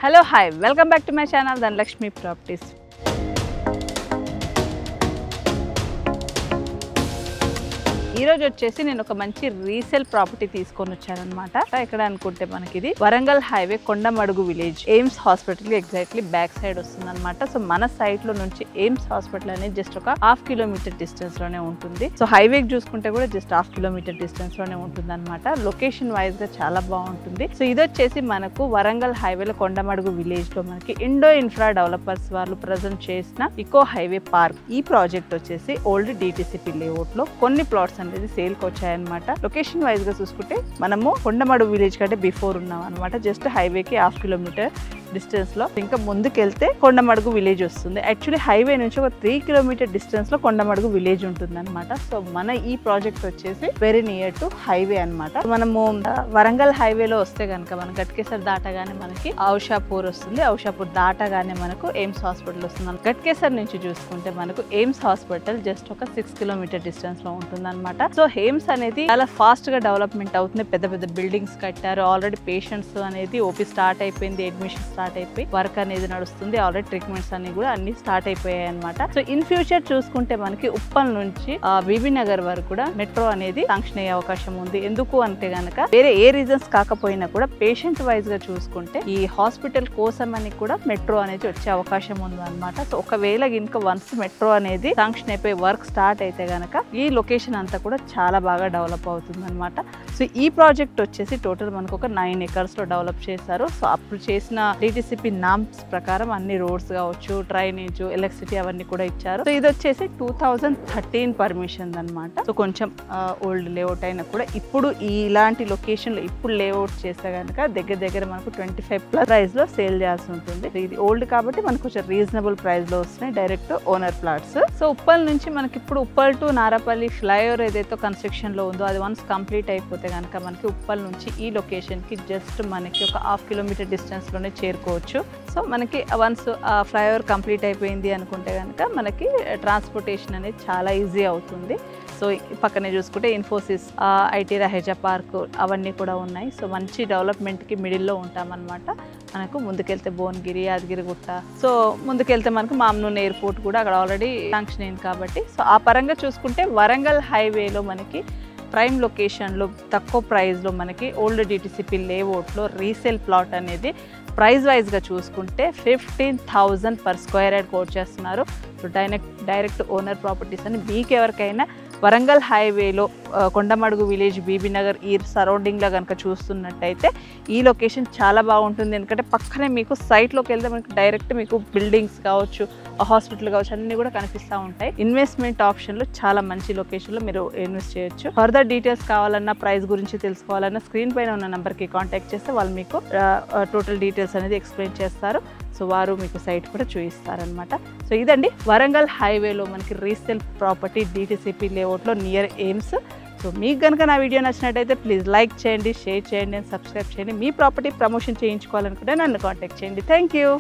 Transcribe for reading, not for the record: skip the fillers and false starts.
Hello, hi, welcome back to my channel Dhanalakshmi Properties. ఈ రోజు వచ్చేసి నేను ఒక మంచి రీసేల్ ప్రాపర్టీ తీసుకొని వచ్చానన్నమాట. ఇక్కడ అనుకుంటే మనకి ఇది Warangal highway Kondamadugu village AIIMS hospital exactly back side వస్తుంది అనమాట. సో మన సైట్ లో నుంచి ఎయిమ్స్ హాస్పిటల్ అనేది జస్ట్ ఒక హాఫ్ కిలోమీటర్ డిస్టెన్స్ లోనే ఉంటుంది. సో హైవే చూసుకుంటే కూడా జస్ట్ హాఫ్ కిలోమీటర్ డిస్టెన్స్ లోనే ఉంటుంది అనమాట. లొకేషన్ వైజ్ గా చాలా బాగుంటుంది. సో ఇది వచ్చేసి మనకు వరంగల్ హైవేలో కొండమడుగు విలేజ్ లో మనకి ఇండో ఇన్ఫ్రా డెవలపర్స్ వాళ్ళు ప్రజెంట్ చేసిన ఇకో హైవే పార్క్. ఈ ప్రాజెక్ట్ వచ్చేసి ఓల్డ్ డిటిసిపి లేఅవుట్ లో కొన్ని ప్లాట్స్ అనేది సేల్ కి వచ్చాయన్నమాట. లొకేషన్ వైజ్ గా చూసుకుంటే మనము కొండమడుగు విలేజ్ కంటే బిఫోర్ ఉన్నాం అనమాట. జస్ట్ హైవేకి హాఫ్ కిలోమీటర్ డిస్టెన్స్ లో ఇంకా ముందుకెళ్తే కొండమడుగు విలేజ్ వస్తుంది. యాక్చువల్లీ హైవే నుంచి ఒక 3 కిలోమీటర్ డిస్టెన్స్ లో కొండమడుగు విలేజ్ ఉంటుంది అనమాట. సో మన ఈ ప్రాజెక్ట్ వచ్చేసి వెరీ నియర్ టు హైవే అనమాట. మనము వరంగల్ హైవేలో వస్తే కనుక మనం గట్కేసర్ దాటగానే మనకి ఔషాపూర్ వస్తుంది. ఔషాపూర్ దాటగానే మనకు ఎయిమ్స్ హాస్పిటల్ వస్తుంది. గట్కేసర్ నుంచి చూసుకుంటే మనకు ఎయిమ్స్ హాస్పిటల్ జస్ట్ ఒక 6 కిలోమీటర్ డిస్టెన్స్ లో ఉంటుంది అనమాట. సో ఎయిమ్స్ అనేది చాలా ఫాస్ట్ గా డెవలప్మెంట్ అవుతుంది. పెద్ద పెద్ద బిల్డింగ్స్ కట్టారు. ఆల్రెడీ పేషెంట్స్ అనేది ఓపీ స్టార్ట్ అయిపోయింది. అడ్మిషన్ స్టార్ట్ అయిపోయి వర్క్ అనేది నడుస్తుంది. ఆల్రెడీ ట్రీట్మెంట్స్ అన్ని కూడా అన్ని స్టార్ట్ అయిపోయాయి అనమాట. సో ఇన్ ఫ్యూచర్ చూసుకుంటే మనకి ఉప్పల్ నుంచి బీబీ నగర్ వరకు కూడా మెట్రో అనేది శాంక్షన్ అయ్యే అవకాశం ఉంది. ఎందుకు అంటే గనక వేరే ఏ రీజన్స్ కాకపోయినా కూడా పేషెంట్ వైజ్ గా చూసుకుంటే ఈ హాస్పిటల్ కోసం అని కూడా మెట్రో అనేది వచ్చే అవకాశం ఉంది అనమాట. సో ఒకవేళ ఇంకా వన్స్ మెట్రో అనేది శాంక్షన్ అయిపోయి వర్క్ స్టార్ట్ అయితే గనక ఈ లొకేషన్ అంతా కూడా చాలా బాగా డెవలప్ అవుతుంది అనమాట. సో ఈ ప్రాజెక్ట్ వచ్చేసి టోటల్ మనకు ఒక 9 acres లో డెవలప్ చేశారు. సో అప్పుడు చేసిన డిటిసిపి నామ్స్ ప్రకారం అన్ని రోడ్స్ కావచ్చు, డ్రైనేజ్, ఎలక్ట్రిసిటీ అవన్నీ కూడా ఇచ్చారు. సో ఇది వచ్చేసి 2013 పర్మిషన్ అనమాట. సో కొంచెం ఓల్డ్ లేఅవుట్ అయినా కూడా ఇప్పుడు ఇలాంటి లొకేషన్ లో ఇప్పుడు లేఅవుట్ చేస్తే కనుక దగ్గర దగ్గర మనకు 25+ ప్రైస్ లో సేల్ చేయాల్సి ఉంటుంది. ఇది ఓల్డ్ కాబట్టి మనకు కొంచెం రీజనబుల్ ప్రైస్ లో వస్తున్నాయి direct owner plots. So Uppal నుంచి మనకి ఇప్పుడు ఉప్పల్ టు నారాపల్లి ఫ్లైఓవర్ ఏదైతే కన్స్ట్రక్షన్ లో ఉందో అది వన్స్ కంప్లీట్ అయిపోతే కనుక మనకి ఉప్పల్ నుంచి ఈ లొకేషన్ కి జస్ట్ మనకి ఒక హాఫ్ కిలోమీటర్ డిస్టెన్స్ లోనే చేరుకోవచ్చు. సో మనకి వన్స్ ఫ్లైఓవర్ కంప్లీట్ అయిపోయింది అనుకుంటే కనుక మనకి ట్రాన్స్పోర్టేషన్ అనేది చాలా ఈజీ అవుతుంది. సో పక్కనే చూసుకుంటే ఇన్ఫోసిస్, ఐటీ రహేజా పార్క్ అవన్నీ కూడా ఉన్నాయి. సో మంచి డెవలప్మెంట్కి మిడిల్లో ఉంటామన్నమాట. మనకు ముందుకెళ్తే భువనగిరి, యాదగిరిగుట్ట, సో ముందుకెళ్తే మనకు మామ్నూన్ ఎయిర్పోర్ట్ కూడా అక్కడ ఆల్రెడీ శాంక్షన్ అయింది కాబట్టి సో ఆ పరంగా చూసుకుంటే వరంగల్ హైవేలో మనకి ప్రైమ్ లొకేషన్లో తక్కువ ప్రైస్లో మనకి ఓల్డ్ డిటిసిపి లేఅవుట్లో రీసేల్ ప్లాట్ అనేది ప్రైస్ వైజ్గా చూసుకుంటే 15,000 per square yard కోట్ చేస్తున్నారు. సో డైరెక్ట్ ఓనర్ ప్రాపర్టీస్ అని మీకు ఎవరికైనా వరంగల్ హైవేలో కొండమడుగు విలేజ్, బీబీ నగర్ ఈ సరౌండింగ్లో కనుక చూస్తున్నట్టయితే ఈ లొకేషన్ చాలా బాగుంటుంది. ఎందుకంటే పక్కనే మీకు సైట్లోకి వెళ్తే మనకి డైరెక్ట్ మీకు బిల్డింగ్స్ కావచ్చు, హాస్పిటల్ కావచ్చు అన్నీ కూడా కనిపిస్తూ ఉంటాయి. ఇన్వెస్ట్మెంట్ ఆప్షన్లో చాలా మంచి లొకేషన్లో మీరు ఇన్వెస్ట్ చేయొచ్చు. ఫర్దర్ డీటెయిల్స్ కావాలన్నా, ప్రైస్ గురించి తెలుసుకోవాలన్నా స్క్రీన్ పైన ఉన్న నెంబర్కి కాంటాక్ట్ చేస్తే వాళ్ళు మీకు టోటల్ డీటెయిల్స్ అనేది ఎక్స్ప్లెయిన్ చేస్తారు. సో వారు మీకు సైట్ కూడా చూపిస్తారనమాట. సో ఇదండి వరంగల్ హైవేలో మనకి రీసేల్ ప్రాపర్టీ డిటిసిపి లేఅవుట్లో నియర్ ఎయిమ్స్. సో మీకు కనుక నా వీడియో నచ్చినట్టయితే ప్లీజ్ లైక్ చేయండి, షేర్ చేయండి అండ్ సబ్స్క్రైబ్ చేయండి. మీ ప్రాపర్టీ ప్రమోషన్ చేయించుకోవాలనుకుంటే నన్ను కాంటాక్ట్ చేయండి. Thank you.